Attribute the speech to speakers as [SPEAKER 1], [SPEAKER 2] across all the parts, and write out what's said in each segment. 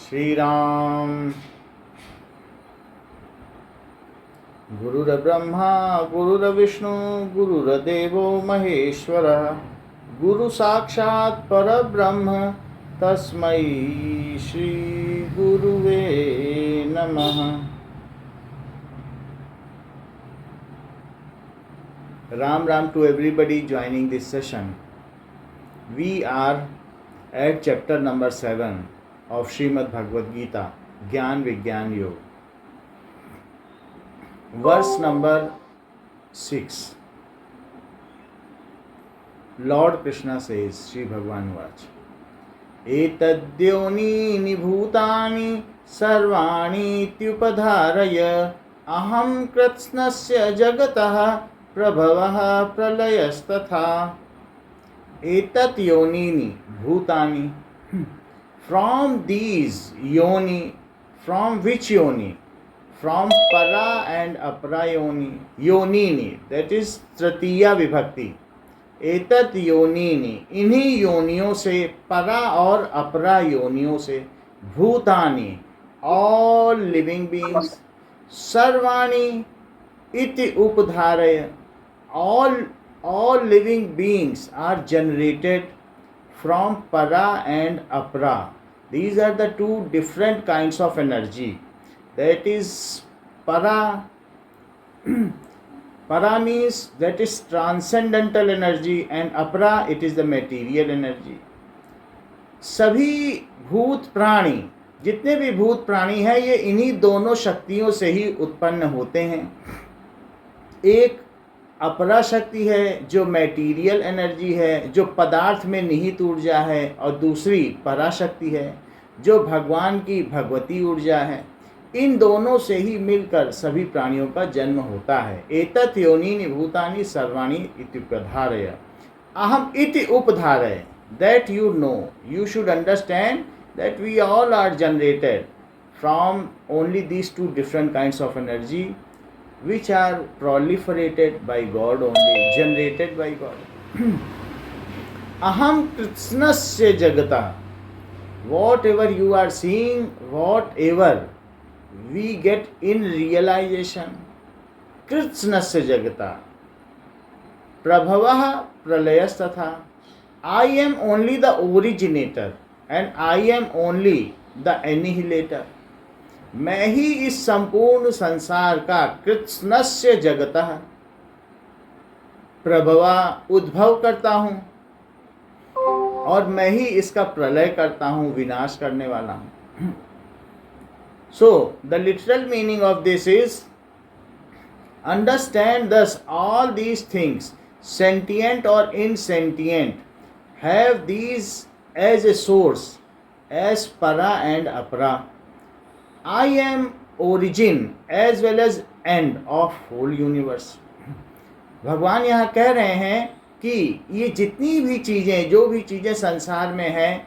[SPEAKER 1] श्री राम। गुरुर्ब्रह्मा गुरुर्विष्णु गुरुर्देवो महेश्वरः, गुरु साक्षात् परब्रह्म तस्मै श्री गुरुवे नमः। Ram Ram to everybody joining this session. We are at chapter number 7 of Srimad Bhagavad Gita, Gyan Vigyan Yoga. Verse number 6. Lord Krishna says, Shri Bhagavan Vach, Etaddyonini bhutani sarvani tyupadharaya aham kritsnasya jagatah prabhavah pralayasthatha. Etat yonini bhutani. From these yoni, from which yoni? From para and apara yoni. Yonini, that is tritiya vibhakti. एतत योनिनी, इन्हीं योनियों से, परा और अपरा योनियों से, भूतानि, all living beings, सर्वाणि इति उपधारय, all living beings are generated from para and apara. These are the two different kinds of energy. That is para. Para means that is transcendental energy and apara it is the material energy. सभी भूत प्राणी, जितने भी भूत प्राणी हैं, ये इन्हीं दोनों शक्तियों से ही उत्पन्न होते हैं। एक अपरा शक्ति है जो मैटीरियल एनर्जी है, जो पदार्थ में निहित ऊर्जा है, और दूसरी पराशक्ति है जो भगवान की भगवती ऊर्जा है। इन दोनों से ही मिलकर सभी प्राणियों का जन्म होता है। एतत् योनीनि भूतानि सर्वाणि इति उपधारय, अहम इति उपधारय, that you know, you should understand that we all are generated from only these two different kinds of energy which are proliferated by God only, generated by God. Aham kritsnasya jagata, whatever you are seeing, whatever we get in realization, kritsnasya jagata prabhavah pralayasthatha, I am only the originator and I am only the annihilator. मैं ही इस संपूर्ण संसार का कृत्स्नस्य जगतः प्रभवा उद्भव करता हूँ, और मैं ही इसका प्रलय करता हूँ, विनाश करने वाला हूँ। So the literal meaning of this is, understand thus all these things, sentient or insentient, have these as a source, as para and apara. I am origin as well as end of whole universe. भगवान यहाँ कह रहे हैं कि ये जितनी भी चीज़ें, जो भी चीज़ें संसार में हैं,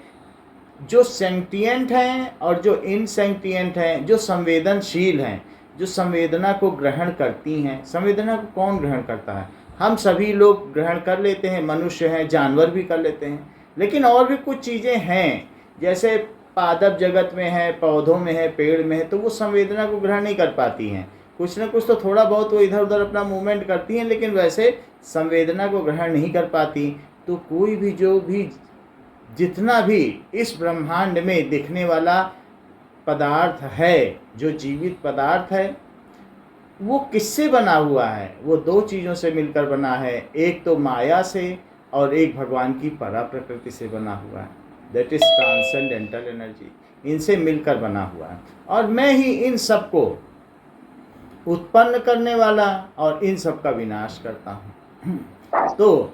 [SPEAKER 1] जो सेंटिएंट हैं और जो इनसेंटिएंट हैं, जो संवेदनशील हैं, जो संवेदना को ग्रहण करती हैं। संवेदना को कौन ग्रहण करता है? हम सभी लोग ग्रहण कर लेते हैं, मनुष्य हैं, जानवर भी कर लेते हैं। लेकिन और भी कुछ चीज़ें हैं, जैसे पादप जगत में है, पौधों में है, पेड़ में है, तो वो संवेदना को ग्रहण नहीं कर पाती हैं। कुछ ना कुछ तो थोड़ा बहुत वो इधर उधर अपना मूवमेंट करती हैं, लेकिन वैसे संवेदना को ग्रहण नहीं कर पाती। तो कोई भी, जो भी, जितना भी इस ब्रह्मांड में दिखने वाला पदार्थ है, जो जीवित पदार्थ है, वो किससे बना हुआ है? वो दो चीज़ों से मिलकर बना है। एक तो माया से और एक भगवान की परा प्रकृति से बना हुआ है। That is transcendental energy. इनसे मिलकर बना हुआ है, और मैं ही इन सब को उत्पन्न करने वाला और इन सब का विनाश करता हूँ। तो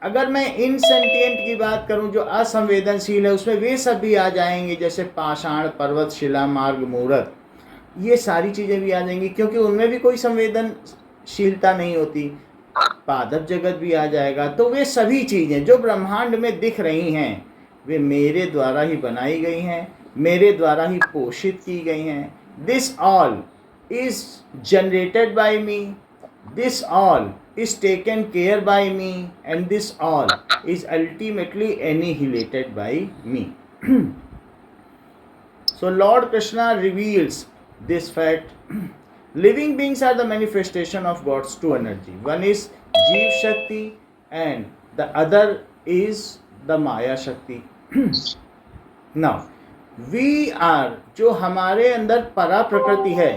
[SPEAKER 1] अगर मैं इनसेंटिएंट की बात करूं, जो असंवेदनशील है, उसमें वे सब भी आ जाएंगे, जैसे पाषाण, पर्वत, शिला, मार्ग, मूर्त, ये सारी चीज़ें भी आ जाएंगी, क्योंकि उनमें भी कोई संवेदनशीलता नहीं होती। पादप जगत भी आ जाएगा। तो वे सभी चीज़ें जो ब्रह्मांड में दिख रही हैं, वे मेरे द्वारा ही बनाई गई हैं, मेरे द्वारा ही पोषित की गई हैं। This all is generated by me, this all is taken care by me, and this all is ultimately annihilated by me. So Lord Krishna reveals this fact. Living beings are the manifestation of God's two energy. One is Jeev Shakti and the other is the Maya Shakti. Now, we are, जो हमारे अंदर परा प्रकृति है,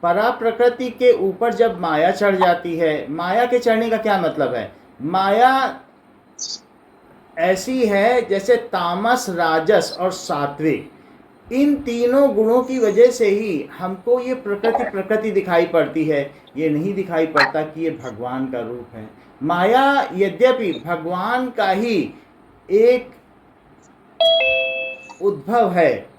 [SPEAKER 1] परा प्रकृति के ऊपर जब माया चढ़ जाती है, माया के चढ़ने का क्या मतलब है? माया ऐसी है जैसे तामस, राजस और सात्विक, इन तीनों गुणों की वजह से ही हमको ये प्रकृति दिखाई पड़ती है। ये नहीं दिखाई पड़ता कि ये भगवान का रूप है। माया यद्यपि भगवान का ही एक उद्भव है।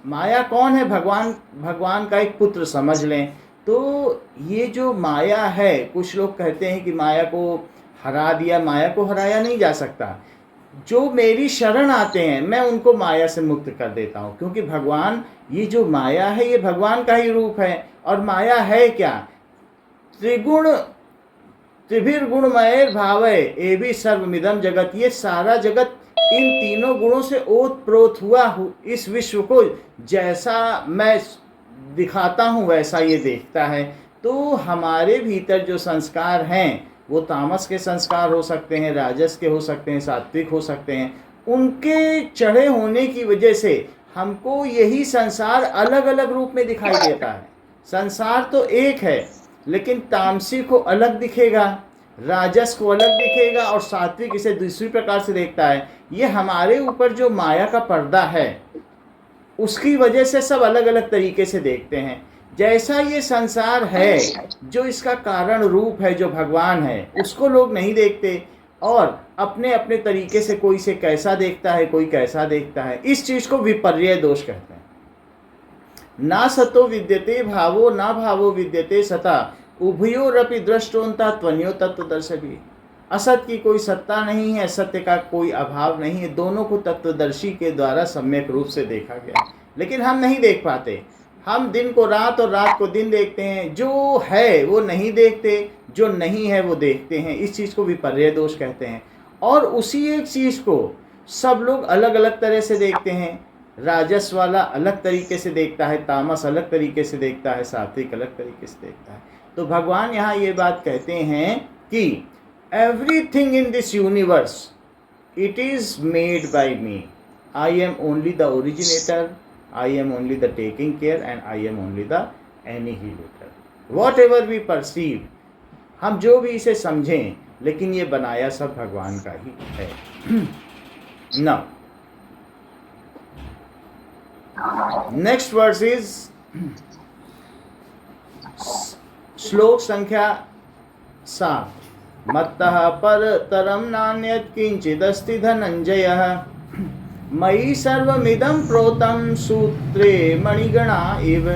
[SPEAKER 1] माया कौन है? भगवान का एक पुत्र समझ लें। तो ये जो माया है, कुछ लोग कहते हैं कि माया को हरा दिया, माया को हराया नहीं जा सकता। जो मेरी शरण आते हैं मैं उनको माया से मुक्त कर देता हूँ, क्योंकि भगवान, ये जो माया है ये भगवान का ही रूप है। और माया है क्या? त्रिभिर्गुणमय भावय एवं सर्वमिदं जगत। ये सारा जगत इन तीनों गुणों से ओतप्रोत हुआ इस विश्व को जैसा मैं दिखाता हूँ वैसा ये देखता है। तो हमारे भीतर जो संस्कार हैं वो तामस के संस्कार हो सकते हैं, राजस के हो सकते हैं, सात्विक हो सकते हैं। उनके चढ़े होने की वजह से हमको यही संसार अलग अलग रूप में दिखाई देता है। संसार तो एक है, लेकिन तामसी को अलग दिखेगा, राजस को अलग दिखेगा और सात्विक इसे दूसरी प्रकार से देखता है। ये हमारे ऊपर जो माया का पर्दा है उसकी वजह से सब अलग अलग तरीके से देखते हैं। जैसा ये संसार है, जो इसका कारण रूप है, जो भगवान है, उसको लोग नहीं देखते और अपने अपने तरीके से कोई से कैसा देखता है, कोई कैसा देखता है। इस चीज को विपर्य दोष कहते हैं। ना सतो विद्यते भावो ना भावो विद्यते सता, उभयोरपि दृष्टोन्ता त्वन्यो तत्वदर्शी। असत की कोई सत्ता नहीं है, सत्य का कोई अभाव नहीं है। दोनों को तत्वदर्शी के द्वारा सम्यक रूप से देखा गया, लेकिन हम नहीं देख पाते। हम दिन को रात और रात को दिन देखते हैं। जो है वो नहीं देखते, जो नहीं है वो देखते हैं। इस चीज़ को विपर्य दोष कहते हैं। और उसी एक चीज़ को सब लोग अलग अलग तरह से देखते हैं। राजस वाला अलग तरीके से देखता है, तामस अलग तरीके से देखता है, सात्विक अलग तरीके से देखता है। तो भगवान यहाँ ये बात कहते हैं कि everything in this universe it is made by me. I am only the originator, I am only the taking care and I am only the annihilator. Whatever we perceive, हम जो भी इसे समझें, लेकिन ये बनाया सब भगवान का ही है। Now, next verse is श्लोक संख्या 7। मत्तः परतरं नान्यत् किंचिदस्ति धनंजयः, मयि सर्वमिदं प्रोतं सूत्रे मणिगणा इव।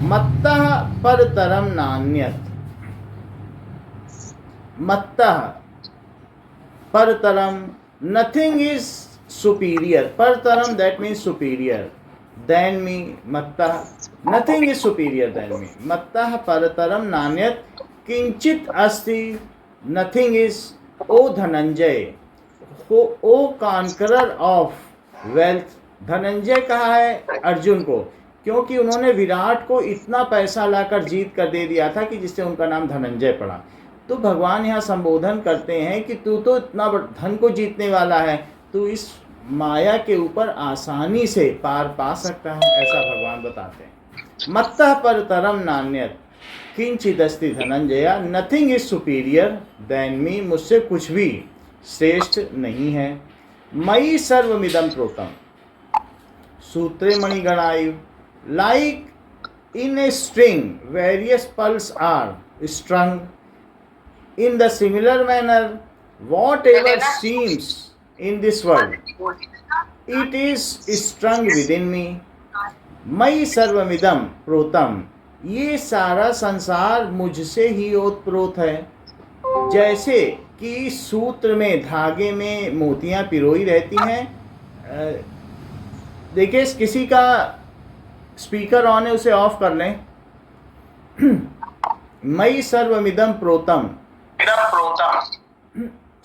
[SPEAKER 1] मत्तः परतरं नान्यत्। मत्तः परतरम, nothing is superior. Partaram, that means superior than me. Mattah, nothing is superior than me. Mattah parataram nanyat kinchit asti, nothing is. O Dhananjay, O conqueror of wealth. Dhananjay कहा है अर्जुन को, क्योंकि उन्होंने विराट को इतना पैसा लाकर जीत कर दे दिया था कि जिससे उनका नाम धनंजय पड़ा। तो भगवान यहाँ संबोधन करते हैं कि तू तो इतना धन को जीतने वाला है, तू इस माया के ऊपर आसानी से पार पा सकता है, ऐसा भगवान बताते हैं। मत्तः परतरम नान्यत् किंचिदस्ति Dhananjay, nothing is superior than me, मुझसे कुछ भी श्रेष्ठ नहीं है। मयि सर्वमिदं प्रोतम सूत्रे मणिगणायु, like in a string various pearls are strung, in the similar manner whatever seems in this world, it is strung within me. मयि सर्वमिदं प्रोतम, ये सारा संसार मुझसे ही ओतप्रोत है। जैसे कि सूत्र में, धागे में मोतियां पिरोई रहती हैं। देखिए किसी का स्पीकर ऑन है, उसे ऑफ कर लें। मयि सर्वमिदं प्रोतम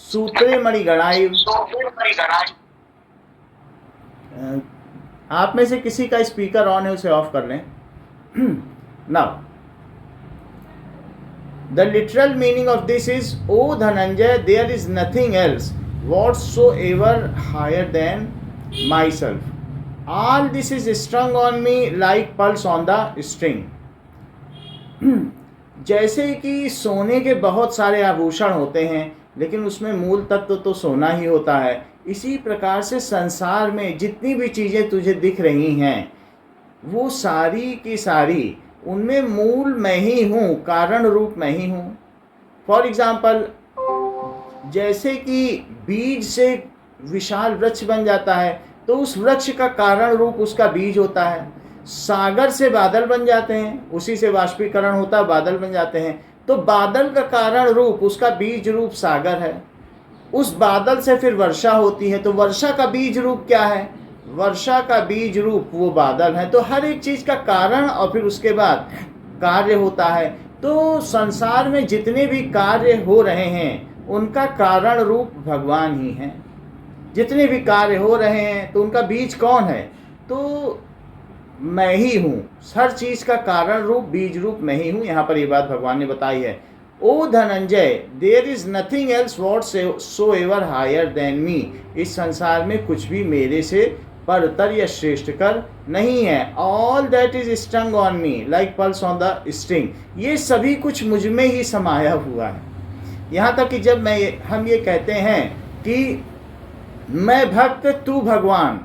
[SPEAKER 1] सूत्रे मणिगणायु, आप में से किसी का स्पीकर ऑन है, उसे ऑफ कर लें. Now the literal meaning of this is, O Dhananjay, there is nothing else whatsoever higher than myself. All this is strung on me like pearls on the string. जैसे कि सोने के बहुत सारे आभूषण होते हैं, लेकिन उसमें मूल तत्व तो सोना ही होता है, इसी प्रकार से संसार में जितनी भी चीज़ें तुझे दिख रही हैं वो सारी की सारी, उनमें मूल मैं ही हूँ, कारण रूप मैं ही हूँ. फॉर एग्जाम्पल, जैसे कि बीज से विशाल वृक्ष बन जाता है तो उस वृक्ष का कारण रूप उसका बीज होता है. सागर से बादल बन जाते हैं, उसी से वाष्पीकरण होता है, बादल बन जाते हैं. तो बादल का कारण रूप उसका बीज रूप सागर है. उस बादल से फिर वर्षा होती है, तो वर्षा का बीज रूप क्या है? वर्षा का बीज रूप वो बादल है. तो हर एक चीज़ का कारण और फिर उसके बाद कार्य होता है. तो संसार में जितने भी कार्य हो रहे हैं उनका कारण रूप भगवान ही है. जितने भी कार्य हो रहे हैं तो उनका बीज कौन है? तो मैं ही हूँ. हर चीज़ का कारण रूप, बीज रूप मैं ही हूँ. यहाँ पर ये बात भगवान ने बताई है. ओ Dhananjay, there is nothing else whatsoever higher than me. इस संसार में कुछ भी मेरे से परतर या श्रेष्ठ कर नहीं है. All that is स्ट्रंग on me like pearls on the string. ये सभी कुछ मुझ में ही समाया हुआ है. यहाँ तक कि जब हम ये कहते हैं कि मैं भक्त तू भगवान,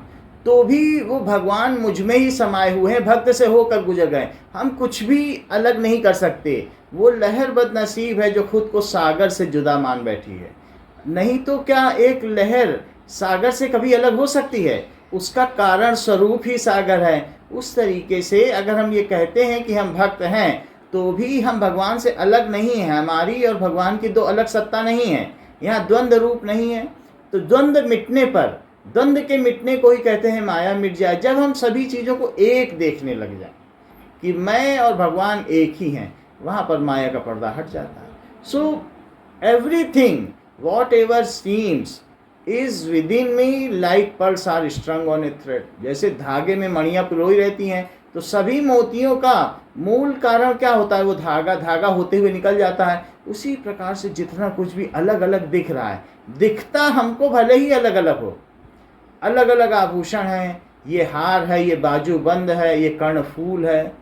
[SPEAKER 1] तो भी वो भगवान मुझ में ही समाये हुए हैं, भक्त से होकर गुजर गए. हम कुछ भी अलग नहीं कर सकते. वो लहर बदनसीब है जो खुद को सागर से जुदा मान बैठी है. नहीं तो क्या एक लहर सागर से कभी अलग हो सकती है? उसका कारण स्वरूप ही सागर है. उस तरीके से अगर हम ये कहते हैं कि हम भक्त हैं तो भी हम भगवान से अलग नहीं हैं. हमारी और भगवान की दो अलग सत्ता नहीं है. यहाँ द्वंद्व रूप नहीं है. तो द्वंद्व मिटने पर, द्वंद्व के मिटने को ही कहते हैं माया मिट जाए. जब हम सभी चीज़ों को एक देखने लग जाए कि मैं और भगवान एक ही हैं, वहाँ पर माया का पर्दा हट जाता है. So everything whatever seems is within me like pearls are strung on a thread. जैसे धागे में मणियाँ पिरोई रहती हैं, तो सभी मोतियों का मूल कारण क्या होता है? वो धागा होते हुए निकल जाता है. उसी प्रकार से जितना कुछ भी अलग अलग दिख रहा है, दिखता हमको भले ही अलग अलग हो. अलग अलग आभूषण हैं, ये हार है, ये बाजू बंद है, ये कर्णफूल है,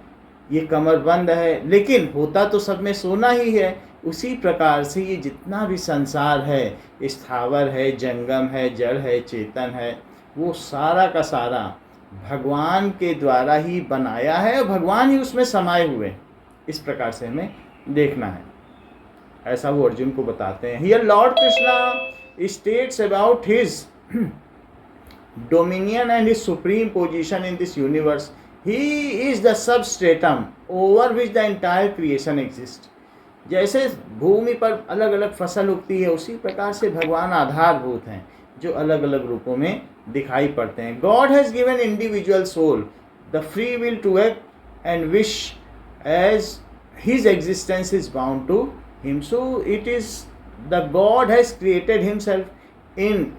[SPEAKER 1] ये कमर बंद है, लेकिन होता तो सब में सोना ही है. उसी प्रकार से ये जितना भी संसार है, स्थावर है, जंगम है, जड़ है, चेतन है, वो सारा का सारा भगवान के द्वारा ही बनाया है और भगवान ही उसमें समाये हुए. इस प्रकार से हमें देखना है. ऐसा वो अर्जुन को बताते हैं. Here Lord Krishna states about his dominion and his supreme position in this universe. He is the substratum over which the entire creation exists. जैसे भूमि पर अलग अलग फसल उगती है, उसी प्रकार से भगवान आधारभूत हैं जो अलग अलग रूपों में दिखाई पड़ते हैं. God has given individual soul the free will to act and wish as his existence is bound to him. So it is the God has created himself in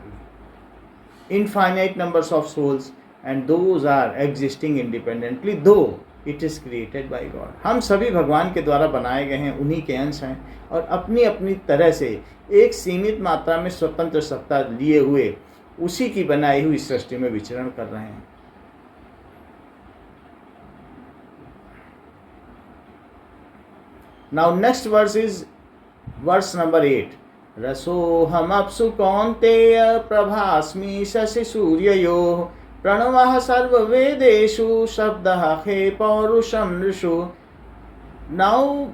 [SPEAKER 1] infinite numbers of souls and those are existing independently though it is created by God. हम सभी भगवान के द्वारा बनाए गए हैं, उन्हीं के अंश हैं और अपनी अपनी तरह से एक सीमित मात्रा में स्वतंत्र सत्ता लिए हुए उसी की बनाई हुई सृष्टि में विचरण कर रहे हैं. Now next verse is verse number 8. रसोऽहमप्सु कौन्तेय प्रभास्मि शशि सूर्ययोः प्रणवः सर्ववेदेषु शब्दः हे पौरुषं नृषु. Now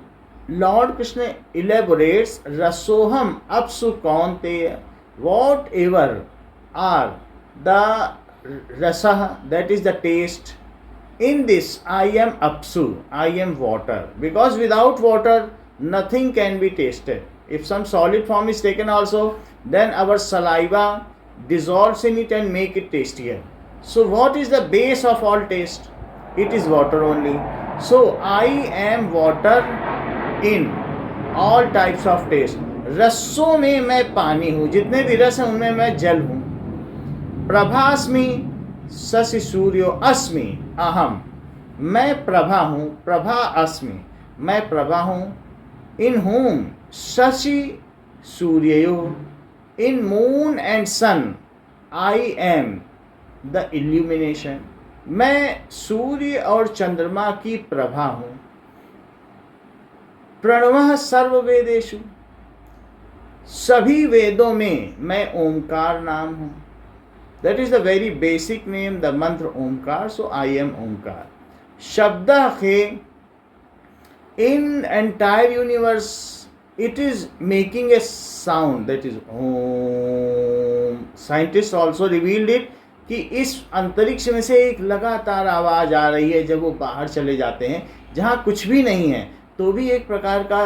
[SPEAKER 1] Lord Krishna elaborates rasoham apsu kaunteya, whatever are the rasa, that is the taste. In this I am apsu, I am water, because without water nothing can be tasted. If some solid form is taken also, then our saliva dissolves in it and make it tastier. So what is the base of all taste? It is water only. So I am water in all types of taste. रसों में मैं पानी हूँ, जितने भी रस हैं उनमें मैं जल हूँ. प्रभास्मि शशि सूर्यो अस्मि अहम, मैं प्रभा हूँ, प्रभा अस्मि, मैं प्रभा हूँ, इन whom शशि सूर्यो, in moon and sun I am the illumination, मैं सूर्य और चंद्रमा की प्रभा हूँ। प्रणवः सर्ववेदेषु, सभी वेदों में मैं ओंकार नाम हूँ। That is the very basic name, the मंत्र ओंकार, सो आई एम ओंकार। शब्द है in entire universe it is making a sound, that is om. Scientists also revealed it कि इस अंतरिक्ष में से एक लगातार आवाज आ रही है। जब वो बाहर चले जाते हैं जहाँ कुछ भी नहीं है तो भी एक प्रकार का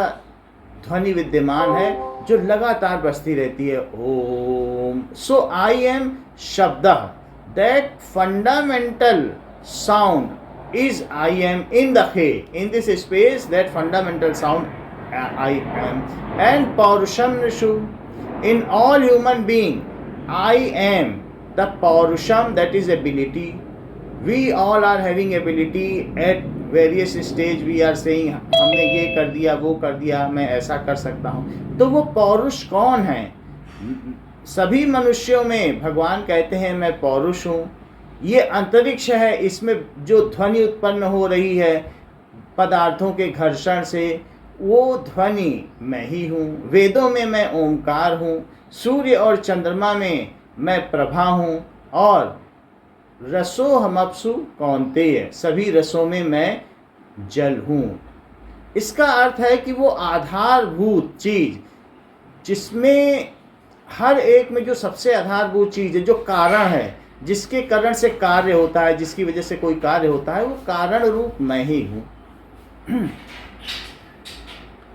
[SPEAKER 1] ध्वनि विद्यमान है जो लगातार बजती रहती है, ओम। सो आई एम शब्द, that fundamental sound is I am in the हे, in this space, that fundamental sound I am. And Paurusham Nishu, in all human being, I am the Paurusham, that is ability. We all are having ability at various stage. We are saying हमने ये कर दिया, वो कर दिया, मैं ऐसा कर सकता हूँ। तो वो पौरुष कौन है? सभी मनुष्यों में भगवान कहते हैं मैं पौरुष हूँ। ये अंतरिक्ष है, इसमें जो ध्वनि उत्पन्न हो रही है पदार्थों के घर्षण से, वो ध्वनि मैं ही हूँ। वेदों में मैं ओंकार हूँ, सूर्य और चंद्रमा में मैं प्रभा हूँ, और रसो हमअप्सु कौन्तेय, सभी रसों में मैं जल हूँ। इसका अर्थ है कि वो आधारभूत चीज, जिसमें हर एक में जो सबसे आधारभूत चीज है, जो कारण है, जिसके कारण से कार्य होता है, जिसकी वजह से कोई कार्य होता है, वो कारण रूप मैं ही हूँ।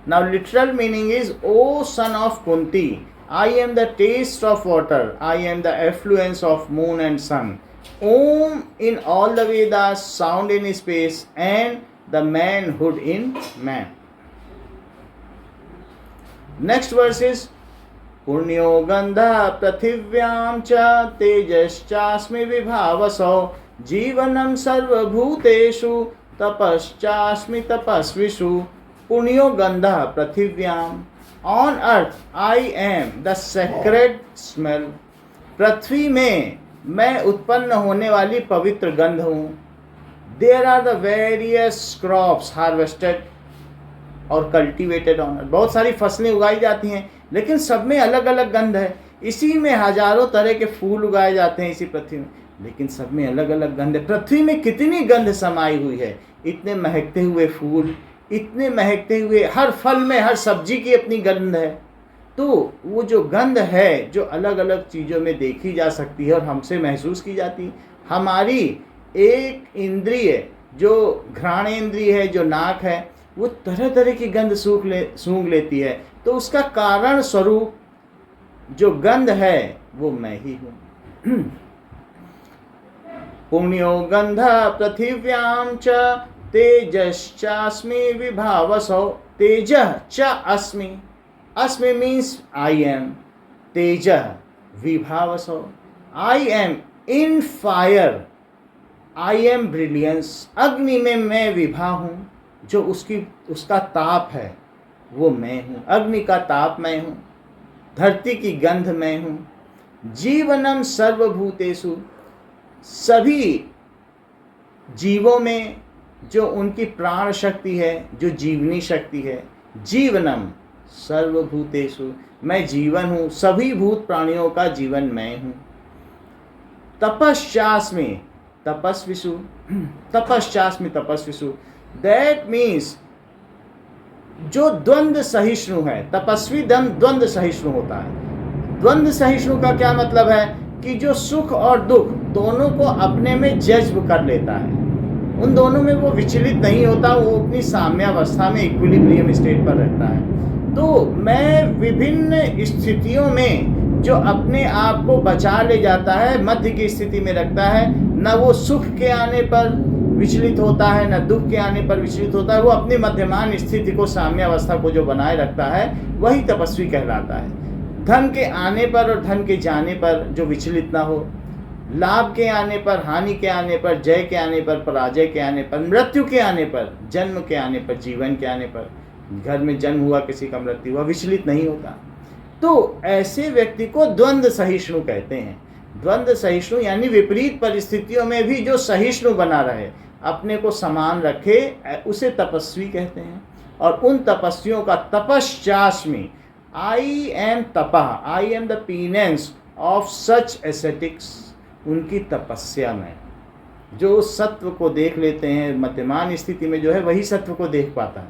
[SPEAKER 1] Now literal meaning is, O son of Kunti, I am the taste of water, I am the effluence of moon and sun. Om in all the Vedas, sound in space, and the manhood in man. Next verse is, Punyo gandha prathivyam cha tejaschasmi vibhavaso jivanam sarva bhuteshu tapaschasmi tapasvishu. पुण्यो गंधा पृथिव्याम, on earth I am the sacred smell, पृथ्वी में मैं उत्पन्न होने वाली पवित्र गंध हूँ। There are the various crops harvested और कल्टिवेटेड ऑन अर्थ, बहुत सारी फसलें उगाई जाती हैं, लेकिन सब में अलग अलग गंध है। इसी में हजारों तरह के फूल उगाए जाते हैं इसी पृथ्वी में, लेकिन सब में अलग अलग गंध है। पृथ्वी में कितनी गंध समाई हुई है, इतने महकते हुए फूल, इतने महकते हुए, हर फल में, हर सब्जी की अपनी गंध है। तो वो जो गंध है, जो अलग अलग चीज़ों में देखी जा सकती है और हमसे महसूस की जाती है। हमारी एक इंद्रिय जो घ्राणेंद्रिय है, जो नाक है, वो तरह तरह की गंध सूंघ लेती है। तो उसका कारण स्वरूप जो गंध है वो मैं ही हूँ। पुण्यो गंध पृथिव्याम च तेजश्चास्मि विभावसो, तेजः च अस्मि, अस्मि मीन्स आई एम, तेजः विभावसो, I am in fire, I am brilliance, अग्नि में मैं विभा हूँ, जो उसका ताप है वो मैं हूँ, अग्नि का ताप मैं हूँ, धरती की गंध मैं हूँ। जीवनम सर्वभूतेषु, सभी जीवों में जो उनकी प्राण शक्ति है, जो जीवनी शक्ति है, जीवनम सर्वभूतेषु, मैं जीवन हूँ, सभी भूत प्राणियों का जीवन मैं हूँ। तपश्चास्मि तपस्विषु, तपश्चास्मि तपस्विषु, दैट मीन्स जो द्वंद्व सहिष्णु है, तपस्वी द्वंद्व सहिष्णु होता है। द्वंद्व सहिष्णु का क्या मतलब है कि जो सुख और दुख दोनों को अपने में जज्ब कर लेता है, उन दोनों में वो विचलित नहीं होता, वो अपनी साम्यावस्था में इक्विलिब्रियम स्टेट पर रहता है। तो मैं विभिन्न स्थितियों में जो अपने आप को बचा ले जाता है, मध्य की स्थिति में रखता है, न वो सुख के आने पर विचलित होता है, न दुख के आने पर विचलित होता है, वो अपनी मध्यमान स्थिति को, साम्यावस्था को जो बनाए रखता है, वही तपस्वी कहलाता है। धन के आने पर और धन के जाने पर जो विचलित ना हो, लाभ के आने पर, हानि के आने पर, जय के आने पर, पराजय के आने पर, मृत्यु के आने पर, जन्म के आने पर, जीवन के आने पर, घर में जन्म हुआ, किसी का मृत्यु हुआ, विचलित नहीं होता। तो ऐसे व्यक्ति को द्वंद्व सहिष्णु कहते हैं। द्वंद्व सहिष्णु यानी विपरीत परिस्थितियों में भी जो सहिष्णु बना रहे, अपने को समान रखे, उसे तपस्वी कहते हैं। और उन तपस्वियों का तपश्चास्मि, आई एम तपः, आई am the पीनेंस of such ascetics, उनकी तपस्या में जो सत्व को देख लेते हैं, मध्यमान स्थिति में जो है वही सत्व को देख पाता है।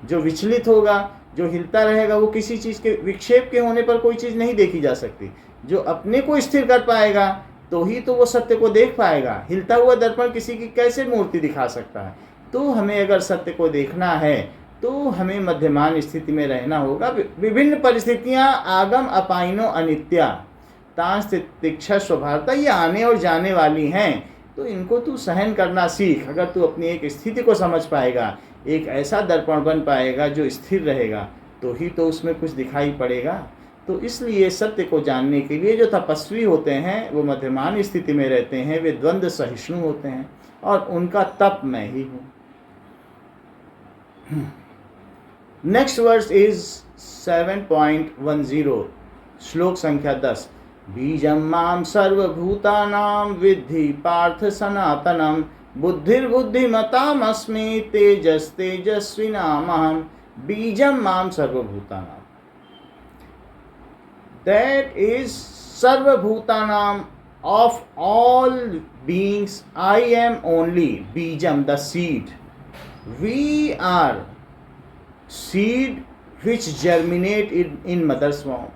[SPEAKER 1] जो विचलित होगा, जो हिलता रहेगा, वो किसी चीज़ के विक्षेप के होने पर कोई चीज़ नहीं देखी जा सकती। जो अपने को स्थिर कर पाएगा तो ही तो वो सत्य को देख पाएगा। हिलता हुआ दर्पण किसी की कैसे मूर्ति दिखा सकता है। तो हमें अगर सत्य को देखना है तो हमें मध्यमान स्थिति में रहना होगा। विभिन्न परिस्थितियां आगम अपाइनो अनित्या तांस तितिक्षा स्वभावता, ये आने और जाने वाली हैं, तो इनको तू सहन करना सीख। अगर तू अपनी एक स्थिति को समझ पाएगा, एक ऐसा दर्पण बन पाएगा जो स्थिर रहेगा, तो ही तो उसमें कुछ दिखाई पड़ेगा। तो इसलिए सत्य को जानने के लिए जो तपस्वी होते हैं वो मध्यमान स्थिति में रहते हैं, वे द्वंद्व सहिष्णु होते हैं, और उनका तप मैं ही हूँ। नेक्स्ट वर्स इज 7.10, श्लोक संख्या 10। बीजं मां सर्वभूतानां विद्धि पार्थ सनातनम, बुद्धिर्बुद्धिमतामस्मि तेजस्तेजस्विनामहम्। बीजं मां सर्वभूतानां, that is sarvabhutanam, of all beings I am only bijam, the seed. We are seed which germinate in mother's womb.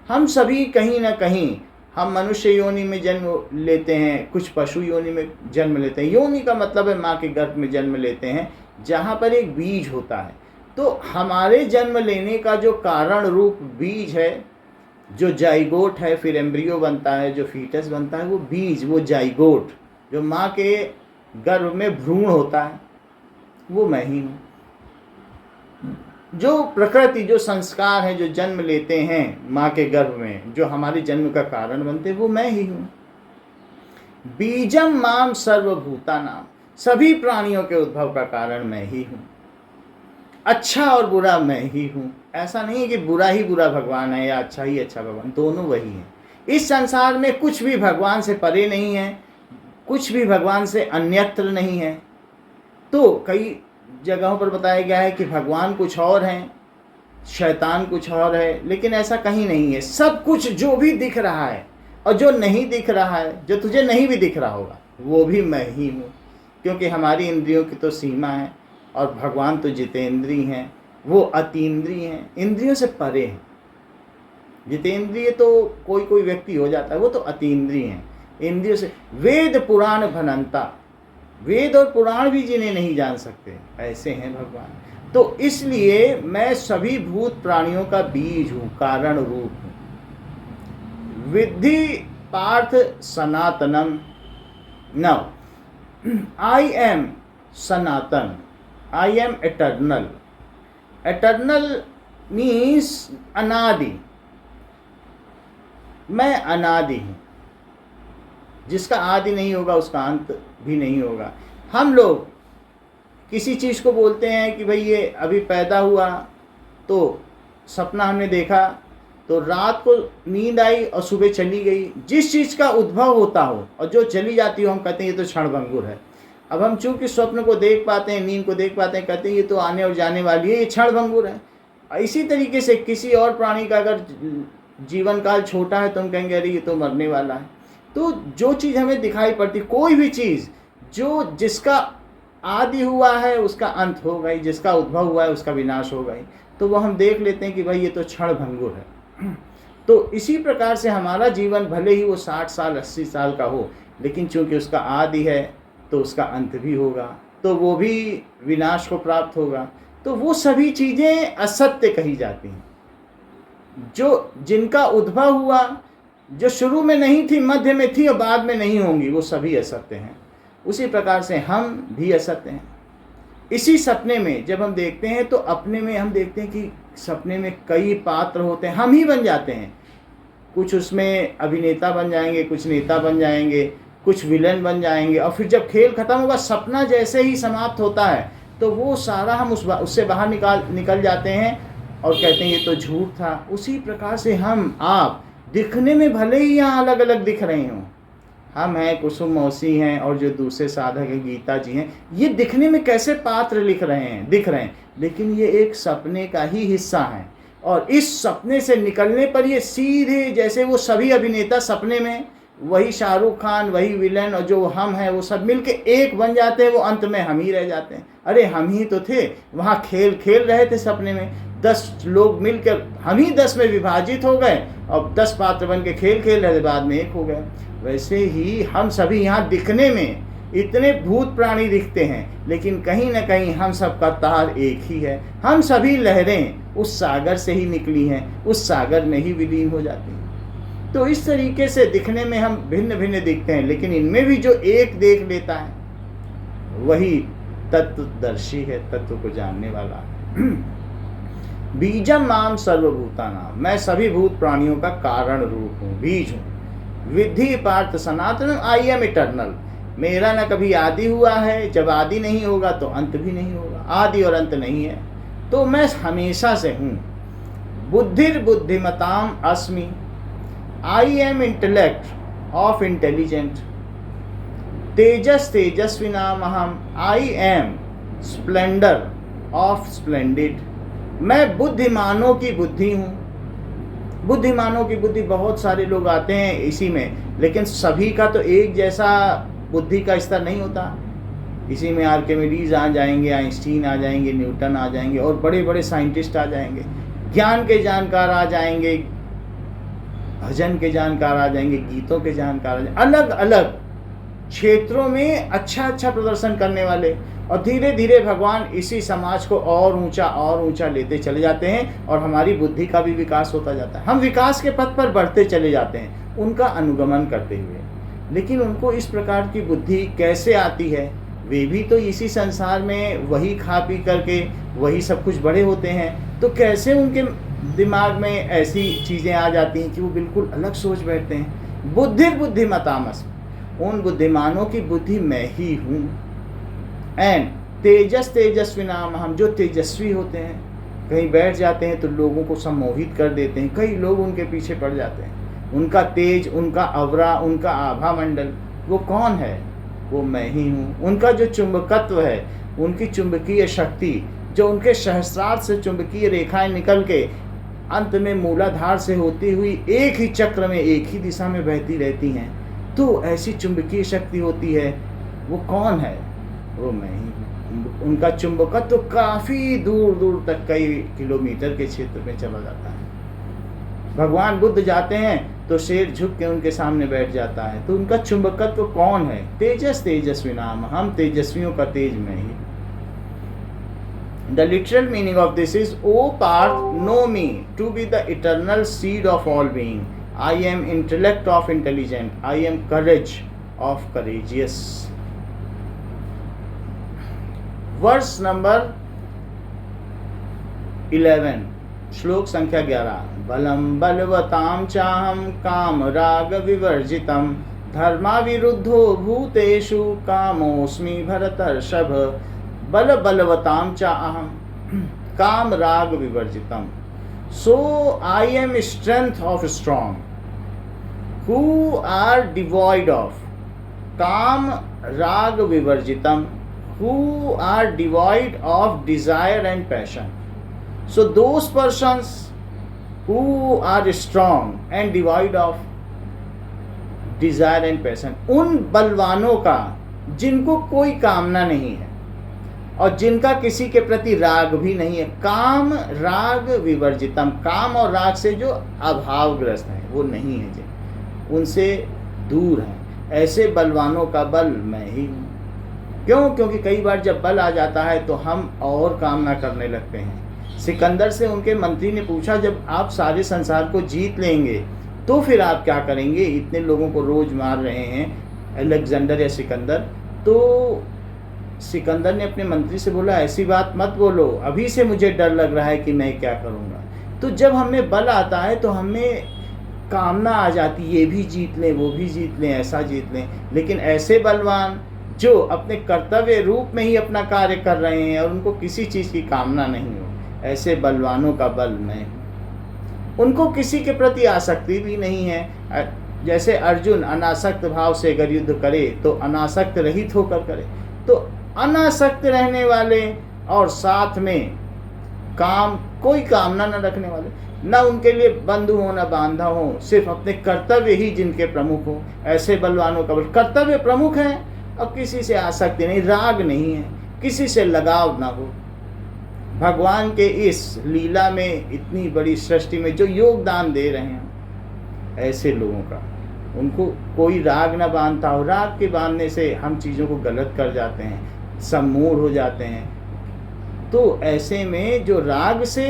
[SPEAKER 1] हम सभी कहीं ना कहीं, हम मनुष्य योनि में जन्म लेते हैं, कुछ पशु योनि में जन्म लेते हैं। योनि का मतलब है माँ के गर्भ में जन्म लेते हैं, जहाँ पर एक बीज होता है। तो हमारे जन्म लेने का जो कारण रूप बीज है, जो जाइगोट है, फिर एम्ब्रियो बनता है, जो फीटस बनता है, वो बीज, वो जाइगोट जो माँ के गर्भ में भ्रूण होता है, वो मैं ही हूँ। जो प्रकृति, जो संस्कार है, जो जन्म लेते हैं माँ के गर्भ में, जो हमारे जन्म का कारण बनते हैं, वो मैं ही हूँ। बीजम माम सर्वभूतानां, सभी प्राणियों के उद्भव का कारण मैं ही हूँ। अच्छा और बुरा मैं ही हूँ। ऐसा नहीं है कि बुरा ही बुरा भगवान है या अच्छा ही अच्छा भगवान, दोनों वही हैं। इस संसार में कुछ भी भगवान से परे नहीं है, कुछ भी भगवान से अन्यत्र नहीं है। तो कई जगहों पर बताया गया है कि भगवान कुछ और हैं, शैतान कुछ और है, लेकिन ऐसा कहीं नहीं है। सब कुछ जो भी दिख रहा है और जो नहीं दिख रहा है, जो तुझे नहीं भी दिख रहा होगा, वो भी मैं ही हूँ। क्योंकि हमारी इंद्रियों की तो सीमा है, और भगवान तो जितेंद्रिय हैं, वो अतीन्द्रिय हैं, इंद्रियों से परे हैं। जितेंद्रिय तो कोई कोई व्यक्ति हो जाता है, वो तो अतीन्द्रिय हैं, इंद्रियों से। वेद पुराण भनंता, वेद और पुराण भी जिन्हें नहीं जान सकते, ऐसे हैं भगवान। तो इसलिए मैं सभी भूत प्राणियों का बीज हूँ, कारण रूप हूँ। विद्धि पार्थ सनातनम। Now I am sanatan, I am eternal. Eternal means अनादि। मैं अनादि हूँ, जिसका आदि नहीं होगा उसका अंत भी नहीं होगा। हम लोग किसी चीज़ को बोलते हैं कि भाई ये अभी पैदा हुआ, तो सपना हमने देखा, तो रात को नींद आई और सुबह चली गई। जिस चीज़ का उद्भव होता हो और जो चली जाती हो, हम कहते हैं ये तो क्षणभंगुर है। अब हम चूंकि स्वप्न को देख पाते हैं, नींद को देख पाते हैं, कहते हैं ये तो आने और जाने वाली है, ये क्षणभंगुर है। इसी तरीके से किसी और प्राणी का अगर जीवन काल छोटा है तो हम कहेंगे अरे ये तो मरने वाला है। तो जो चीज़ हमें दिखाई पड़ती, कोई भी चीज़ जो जिसका आदि हुआ है उसका अंत हो गई, जिसका उद्भव हुआ है उसका विनाश हो गई, तो वो हम देख लेते हैं कि भाई ये तो क्षणभंगुर है। तो इसी प्रकार से हमारा जीवन भले ही वो 60 साल 80 साल का हो, लेकिन चूंकि उसका आदि है तो उसका अंत भी होगा, तो वो भी विनाश को प्राप्त होगा। तो वो सभी चीज़ें असत्य कही जाती हैं। जो जिनका उद्भव हुआ, जो शुरू में नहीं थी, मध्य में थी और बाद में नहीं होंगी, वो सभी असत्य हैं। उसी प्रकार से हम भी असत्य हैं। इसी सपने में जब हम देखते हैं तो अपने में हम देखते हैं कि सपने में कई पात्र होते हैं, हम ही बन जाते हैं। कुछ उसमें अभिनेता बन जाएंगे, कुछ नेता बन जाएंगे, कुछ विलन बन जाएंगे, और फिर जब खेल खत्म होगा, सपना जैसे ही समाप्त होता है तो वो सारा हम उससे बाहर निकल जाते हैं और कहते हैं ये तो झूठ था। उसी प्रकार से हम आप दिखने में भले ही यहाँ अलग अलग दिख रहे हों, हम हैं, कुसुम मौसी हैं, और जो दूसरे साधक हैं गीता जी हैं, ये दिखने में कैसे पात्र दिख रहे हैं, लेकिन ये एक सपने का ही हिस्सा है। और इस सपने से निकलने पर ये सीधे, जैसे वो सभी अभिनेता सपने में, वही शाहरुख खान, वही विलन, और जो हम हैं वो सब मिलके एक बन जाते हैं, वो अंत में हम ही रह जाते हैं। अरे हम ही तो थे, वहाँ खेल रहे थे सपने में, 10 लोग मिलकर हम ही 10 में विभाजित हो गए और 10 पात्र बन के खेल रहे थे, बाद में एक हो गए। वैसे ही हम सभी यहाँ दिखने में इतने भूत प्राणी दिखते हैं, लेकिन कहीं ना कहीं हम सबका तार एक ही है। हम सभी लहरें उस सागर से ही निकली हैं, उस सागर में ही विलीन हो जाती हैं। तो इस तरीके से दिखने में हम भिन्न भिन्न दिखते हैं, लेकिन इनमें भी जो एक देख लेता है वही तत्वदर्शी है, तत्व को जानने वाला है। बीजम माम सर्वभूतानाम, मैं सभी भूत प्राणियों का कारण रूप हूँ, बीज हूँ। विधि पार्थ सनातन, आई एम इटर्नल, मेरा न कभी आदि हुआ है, जब आदि नहीं होगा तो अंत भी नहीं होगा, आदि और अंत नहीं है, तो मैं हमेशा से हूँ। बुद्धिर बुद्धिमताम अस्मि, I am intellect of intelligent. तेजस तेजस्विनाम अहम, I am splendour of splendid, मैं बुद्धिमानों की बुद्धि हूँ। बुद्धिमानों की बुद्धि, बहुत सारे लोग आते हैं इसी में, लेकिन सभी का तो एक जैसा बुद्धि का स्तर नहीं होता। इसी में आर्किमिडीज आ जाएंगे, आइंस्टीन आ जाएंगे, न्यूटन आ जाएंगे, और बड़े बड़े साइंटिस्ट आ जाएंगे, ज्ञान के जानकार आ जाएंगे, भजन के जानकार आ जाएंगे, गीतों के जानकार आ जाएंगे, अलग अलग क्षेत्रों में अच्छा प्रदर्शन करने वाले। और धीरे धीरे भगवान इसी समाज को और ऊंचा लेते चले जाते हैं, और हमारी बुद्धि का भी विकास होता जाता है। हम विकास के पथ पर बढ़ते चले जाते हैं उनका अनुगमन करते हुए। लेकिन उनको इस प्रकार की बुद्धि कैसे आती है? वे भी तो इसी संसार में वही खा पी करके वही सब कुछ बड़े होते हैं, तो कैसे उनके दिमाग में ऐसी चीज़ें आ जाती हैं कि वो बिल्कुल अलग सोच बैठते हैं। बुद्धिमतामस, उन बुद्धिमानों की बुद्धि मैं ही हूँ। एंड तेजस्वी नाम, हम जो तेजस्वी होते हैं, कहीं बैठ जाते हैं तो लोगों को सम्मोहित कर देते हैं, कई लोग उनके पीछे पड़ जाते हैं। उनका तेज, उनका अवरा, उनका आभा मंडल, वो कौन है? वो मैं ही हूँ। उनका जो चुंबकत्व है, उनकी चुंबकीय शक्ति, जो उनके सहस्रार से चुंबकीय रेखाएं निकल के अंत में मूलाधार से होती हुई एक ही चक्र में एक ही दिशा में बहती रहती हैं, तो ऐसी चुंबकीय शक्ति होती है। वो कौन है? वो मैं ही हूँ। उनका चुंबकत्व तो काफ़ी दूर दूर तक, कई किलोमीटर के क्षेत्र में चला जाता है। भगवान बुद्ध जाते हैं तो शेर झुक के उनके सामने बैठ जाता है। तो उनका चुंबकत्व कौन है? तेजस्वी नाम, हम तेजस्वियों का तेज में ही। The literal meaning of this is, O Parth, know me to be the eternal seed of all being. I am intellect of intelligent. I am courage of courageous. Verse number 11, श्लोक संख्या 11। बलम बलवताम चाहम काम राग विवर्जितम, धर्मा विरुद्धो भूतेषु कामोस्मि भरतर्षभ। बल बलवताम चाहम काम राग विवर्जितम, so I am strength of strong who are devoid of काम राग विवर्जितम, who are devoid of desire and passion. So those persons who are strong and devoid of desire and passion, उन बलवानों का जिनको कोई कामना नहीं है और जिनका किसी के प्रति राग भी नहीं है। काम राग विवर्जितम, काम और राग से जो अभावग्रस्त हैं, वो नहीं है, जिन उनसे दूर हैं, ऐसे बलवानों का बल मैं ही हूँ। क्यों? क्योंकि कई बार जब बल आ जाता है तो हम और कामना करने लगते हैं। सिकंदर से उनके मंत्री ने पूछा, जब आप सारे संसार को जीत लेंगे तो फिर आप क्या करेंगे? इतने लोगों को रोज मार रहे हैं अलेक्जेंडर या सिकंदर। तो सिकंदर ने अपने मंत्री से बोला, ऐसी बात मत बोलो, अभी से मुझे डर लग रहा है कि मैं क्या करूँगा। तो जब हमें बल आता है तो हमें कामना आ जाती, ये भी जीत लें, वो भी जीत लें, ऐसा जीत लें। लेकिन ऐसे बलवान जो अपने कर्तव्य रूप में ही अपना कार्य कर रहे हैं और उनको किसी चीज़ की कामना नहीं हो, ऐसे बलवानों का बल मैं हूँ। उनको किसी के प्रति आसक्ति भी नहीं है। जैसे अर्जुन अनासक्त भाव से अगर युद्ध करे तो अनासक्त रहित होकर करे। तो अनासक्त रहने वाले और साथ में कोई कामना न रखने वाले, न उनके लिए बंधु हो न बांधा हो, सिर्फ अपने कर्तव्य ही जिनके प्रमुख हो, ऐसे बलवानों का बल। कर्तव्य प्रमुख है और किसी से आसक्ति नहीं, राग नहीं है, किसी से लगाव ना हो। भगवान के इस लीला में, इतनी बड़ी सृष्टि में जो योगदान दे रहे हैं, ऐसे लोगों का उनको कोई राग ना बांधता हो। राग के बांधने से हम चीज़ों को गलत कर जाते हैं, सम्मूढ़ हो जाते हैं। तो ऐसे में जो राग से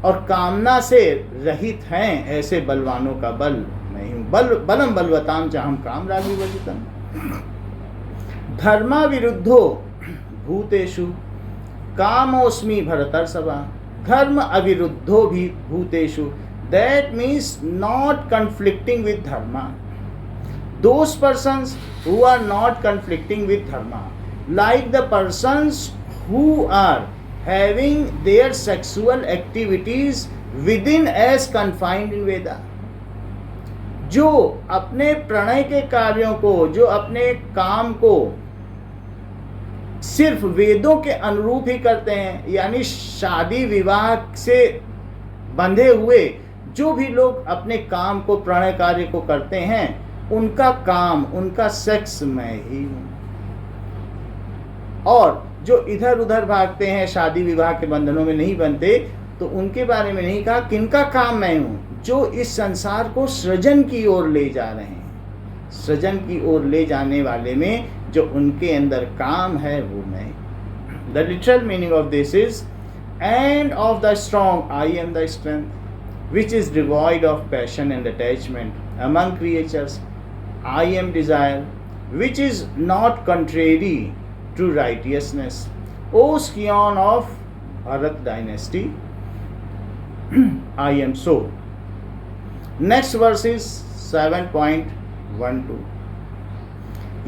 [SPEAKER 1] और कामना से रहित हैं, ऐसे बलवानों का बल मैं हूँ। बलम बलवताम चाहम काम राग विवर्जितम। धर्मा विरुद्धो भूतेषु कामोस्मि भरतर्षभा। धर्म अविरुद्धो भी भूतेषु, that means not conflicting with Dharma. Those persons who are not conflicting with dharma, like the persons who are having their sexual activities within as confined in Veda, जो अपने प्रणय के कार्यों को, जो अपने काम को सिर्फ वेदों के अनुरूप ही करते हैं, यानी शादी विवाह से बंधे हुए जो भी लोग अपने काम को, प्रणय कार्य को करते हैं, उनका काम, उनका सेक्स मैं ही हूं। और जो इधर उधर भागते हैं, शादी विवाह के बंधनों में नहीं बनते, तो उनके बारे में नहीं कहा किनका काम मैं हूं, जो इस संसार को सृजन की ओर ले जा रहे हैं। सृजन की ओर ले जाने वाले में जो उनके अंदर काम है, वो मैं। The literal meaning of this is, end of the strong I am the strength which is devoid of passion and attachment among creatures. I am desire, which is not contrary to righteousness. O scion of Bharat dynasty, I am so. Next verse is 7.12.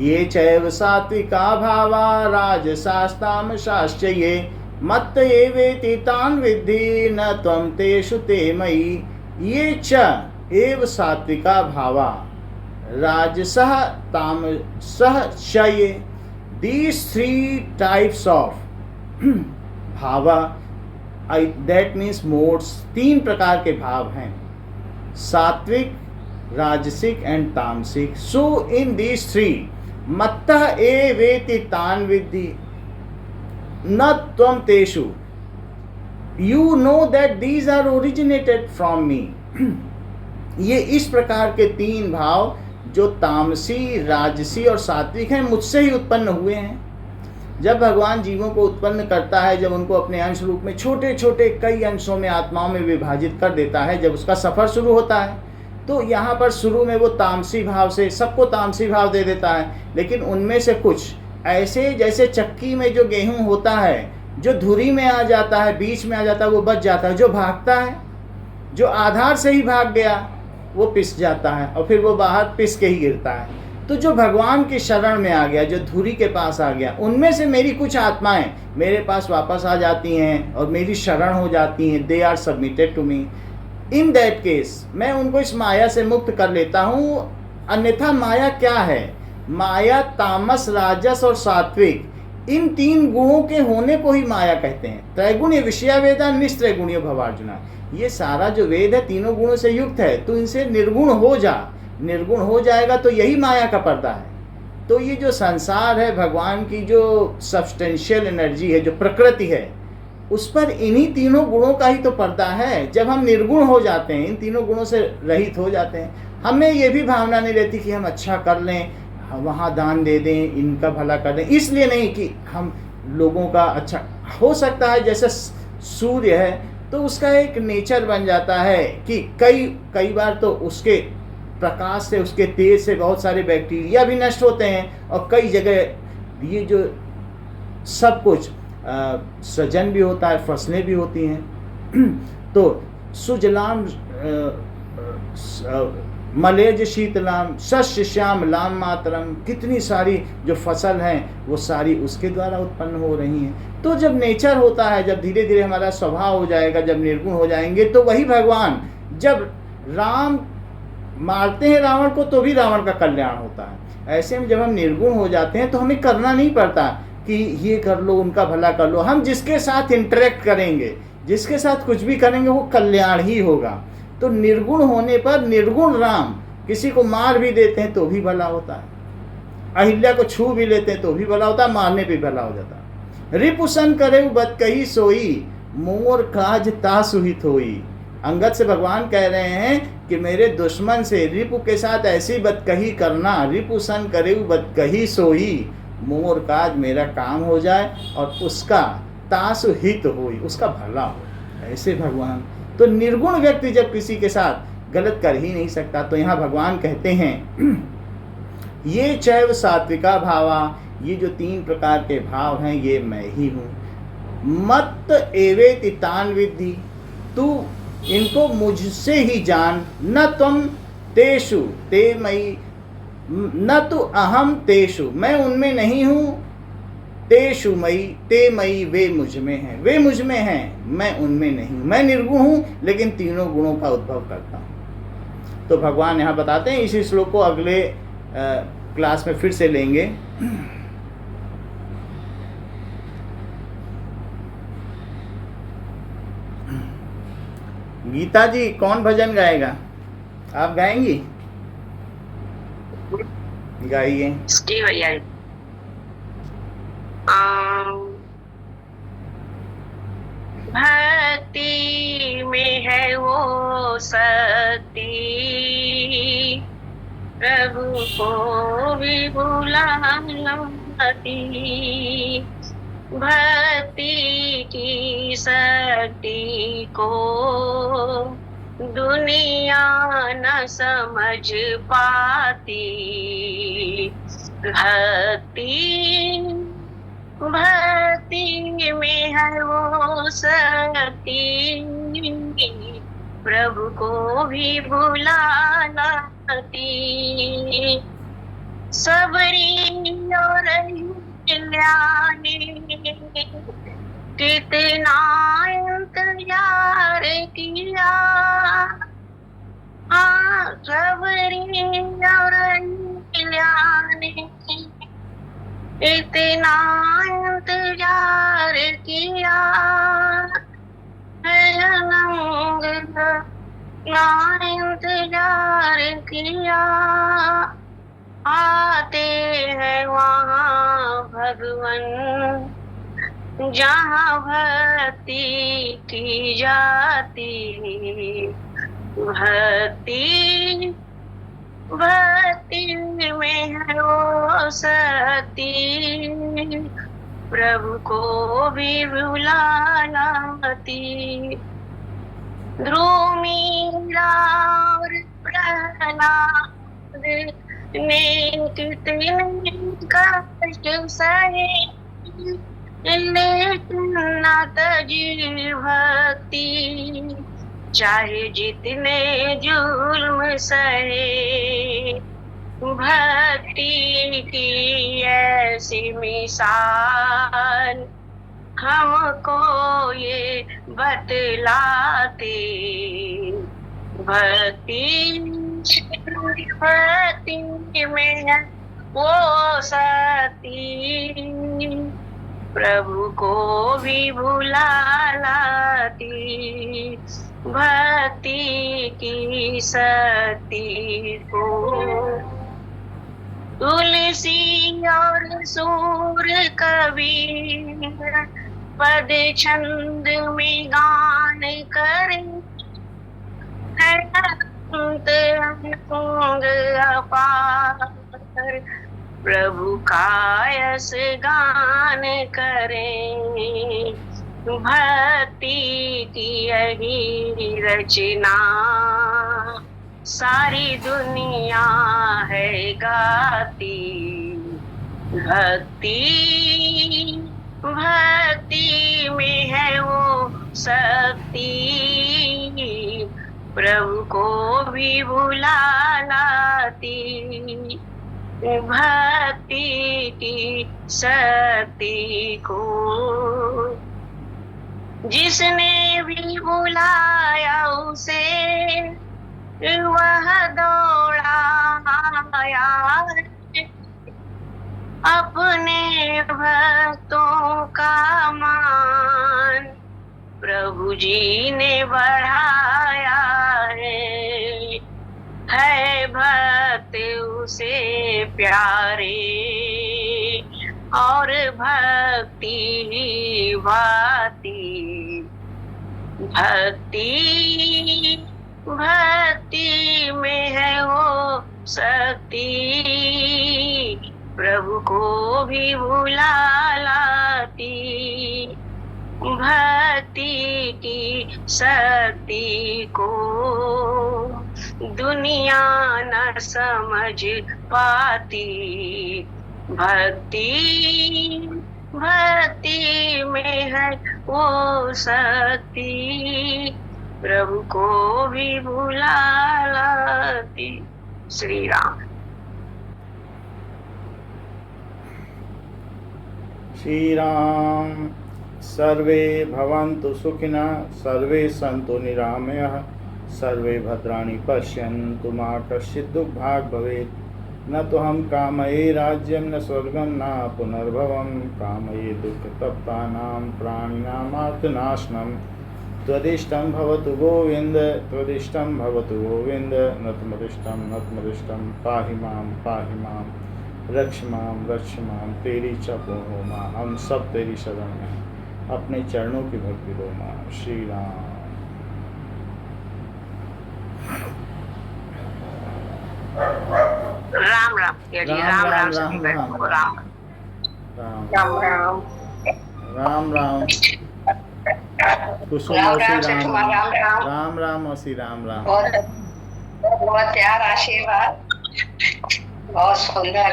[SPEAKER 1] ये चैव सात्विका भावा राजसास्ताम शाश्चये मत्त एवेति तान् विद्धि न त्वं तेषु ते मयि। ये च एव सात्विका भावा राजसः तामसः चये। These three types of Bhawa, that means modes, 3 प्रकार के भाव हैं, सात्विक, राजसिक एंड तामसिक। So in these 3, मत्तः एवेति तान् विद्धि न त्वं तेषु। You know that these are originated from me. ये इस प्रकार के 3 भाव जो तामसी, राजसी और सात्विक हैं, मुझसे ही उत्पन्न हुए हैं। जब भगवान जीवों को उत्पन्न करता है, जब उनको अपने अंश रूप में छोटे छोटे कई अंशों में, आत्माओं में विभाजित कर देता है, जब उसका सफ़र शुरू होता है, तो यहाँ पर शुरू में वो तामसी भाव से सबको तामसी भाव दे देता है। लेकिन उनमें से कुछ ऐसे, जैसे चक्की में जो गेहूँ होता है, जो धुरी में आ जाता है, बीच में आ जाता है, वो बच जाता है। जो भागता है, जो आधार से ही भाग गया, वो पिस जाता है और फिर वो बाहर पिस के ही गिरता है। तो जो भगवान की शरण में आ गया, जो धुरी के पास आ गया, उनमें से मेरी कुछ आत्माएं मेरे पास वापस आ जाती हैं और मेरी शरण हो जाती हैं। They are submitted to me. In that case मैं उनको इस माया से मुक्त कर लेता हूँ। अन्यथा माया क्या है? माया तामस, राजस और सात्विक, इन 3 गुणों के होने को ही माया कहते हैं। त्रैगुण्य विषया वेदा निस्त्रैगुण्य भवार्जुना। ये सारा जो वेद है 3 गुणों से युक्त है। तो इनसे निर्गुण हो जा। निर्गुण हो जाएगा तो यही माया का पर्दा है। तो ये जो संसार है, भगवान की जो सब्सटेंशियल एनर्जी है, जो प्रकृति है, उस पर इन्हीं 3 गुणों का ही तो पर्दा है। जब हम निर्गुण हो जाते हैं, इन 3 गुणों से रहित हो जाते हैं, हमें ये भी भावना नहीं रहती कि हम अच्छा कर लें, वहाँ दान दे दें, इनका भला कर दें। इसलिए नहीं कि हम लोगों का अच्छा हो सकता है। जैसे सूर्य है तो उसका एक नेचर बन जाता है कि कई बार तो उसके प्रकाश से, उसके तेज से बहुत सारे बैक्टीरिया भी नष्ट होते हैं और कई जगह ये जो सब कुछ सृजन भी होता है, फसलें भी होती हैं। तो सुजलाम मलेज शीतलाम शस्य श्याम लाम मातरम, कितनी सारी जो फसल हैं वो सारी उसके द्वारा उत्पन्न हो रही हैं। तो जब नेचर होता है, जब धीरे धीरे हमारा स्वभाव हो जाएगा, जब निर्गुण हो जाएंगे, तो वही भगवान, जब राम मारते हैं रावण को तो भी रावण का कल्याण होता है। ऐसे में जब हम निर्गुण हो जाते हैं तो हमें करना नहीं पड़ता कि ये कर लो, उनका भला कर लो। हम जिसके साथ इंटरेक्ट करेंगे, जिसके साथ कुछ भी करेंगे, वो कल्याण ही होगा। तो निर्गुण होने पर निर्गुण राम किसी को मार भी देते हैं तो भी भला होता है, अहिल्या को छू भी लेते हैं तो भी भला होता है, मारने पे भला हो जाता है। रिपुसन करे बत कही सोई, मोर काज तासुहित होई। अंगद से भगवान कह रहे हैं कि मेरे दुश्मन से रिपु के साथ ऐसी बदकही करना, रिपुसन करे बदकही सोई, मोर काज मेरा काम हो जाए और उसका तासुहित होई, उसका भला हो। ऐसे भगवान। तो निर्गुण व्यक्ति जब किसी के साथ गलत कर ही नहीं सकता। तो यहाँ भगवान कहते हैं ये चैव सात्विका भावा, ये जो 3 प्रकार के भाव हैं ये मैं ही हूँ। मत एवेति तान विद्धि, तू इनको मुझसे ही जान। न त्वम तेषु ते मयि, न तो अहम तेषु, मैं उनमें नहीं हूँ। तेषु मयि, ते मयि, वे मुझ में हैं, वे मुझ में हैं, मैं उनमें नहीं हूँ। मैं निर्गुण हूँ लेकिन तीनों गुणों का उद्भव करता हूँ। तो भगवान यहाँ बताते हैं, इसी श्लोक को अगले क्लास में फिर से लेंगे। गीता जी कौन भजन गाएगा? आप गाएंगी? गाइए।
[SPEAKER 2] भैया भक्ति में है वो शक्ति, प्रभु को भी बुलाती। भक्ति की शक्ति को दुनिया न समझ पाती। भक्ति में है वो शक्ति, प्रभु को भी बुलाती। सबरी और कल्याणी कितना इंतजार किया। हाँ, सबरी और कल्याणी इतना इंतजार किया। इंतजार किया। आते हैं वहाँ भगवन जहाँ भक्ति की जाती। भक्ति में है वो शक्ति, प्रभु को भी बुलाती। ध्रुव मीरा और प्रहलाद ने कितने कष्ट सहे, लेकिन न तजी भक्ति, चाहे जितने जुल्म सहे। भक्ति की ऐसी मिसाल हमको ये बतलाते। भक्ति में है वो शक्ति, प्रभु को भी बुलाती। भक्ति की शक्ति को तुलसी और सूर कबीर पद छंद में गान करें। अपार प्रभु का यश गान करें। भक्ति की यही रचना सारी दुनिया है गाती। भक्ति में है वो शक्ति, प्रभु को भी भुला लाती, भक्ति की शक्ति को। जिसने भी बुलाया उसे वह दौड़ा आया, अपने भक्तों का मान प्रभु जी ने बढ़ाया है भक्त उसे प्यारे, और भक्ति ही भाती, भक्ति भक्ति में है वो शक्ति, प्रभु को भी भुला लाती, भक्ति की शक्ति को दुनिया न समझ पाती, भक्ति भक्ति में है वो शक्ति, प्रभु को भी भुला लाती। श्री राम।
[SPEAKER 1] श्री राम। सर्वे भवन्तु सुखिनः, सर्वे सन्तु निरामयाः, सर्वे भद्राणि पश्यन्तु मा कश्चित् दुःखभाग् भवेत्। न तो हम कामये राज्यं न स्वर्गं न पुनर्भवं, कामये दुःखतप्तानां प्राणिनामार्तनाशनं। त्वदिष्टं भवतु गोविन्द, त्वदिष्टं भवतु गोविन्द, नतमदिष्टं पाहि मां रक्ष मां, तेरी चपो हो माँ, हम सब तेरी शरण में अपने चरणों की भक्ति दो माँ। श्री राम।
[SPEAKER 2] राम राम राम राम सभी बहनों को राम राम राम
[SPEAKER 1] राम राम। कुसुम
[SPEAKER 2] राम
[SPEAKER 1] श्री
[SPEAKER 2] राम
[SPEAKER 1] राम राम श्री राम राम।
[SPEAKER 2] बहुत प्यार आशीर्वाद, बहुत सुंदर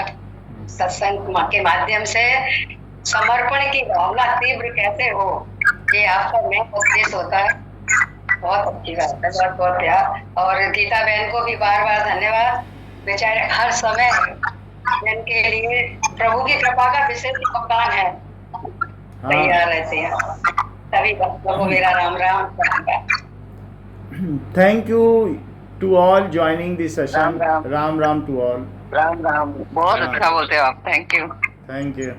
[SPEAKER 2] सत्संग के माध्यम से समर्पण की भावना तीव्र कैसे हो, ये आपका मेन उद्देश्य होता है। बहुत अच्छी बात है, बहुत बहुत प्यार। और गीता बहन को भी बार बार धन्यवाद, बेचारे हर समय इनके लिए प्रभु की कृपा का विशेष योगदान है, तैयार रहते हैं। सभी भक्तों को मेरा Ram Ram.
[SPEAKER 1] Thank you to all joining this session. Ram Ram to all.
[SPEAKER 2] Ram Ram. बहुत अच्छा बोलते हो आप। Thank you.
[SPEAKER 1] Thank you.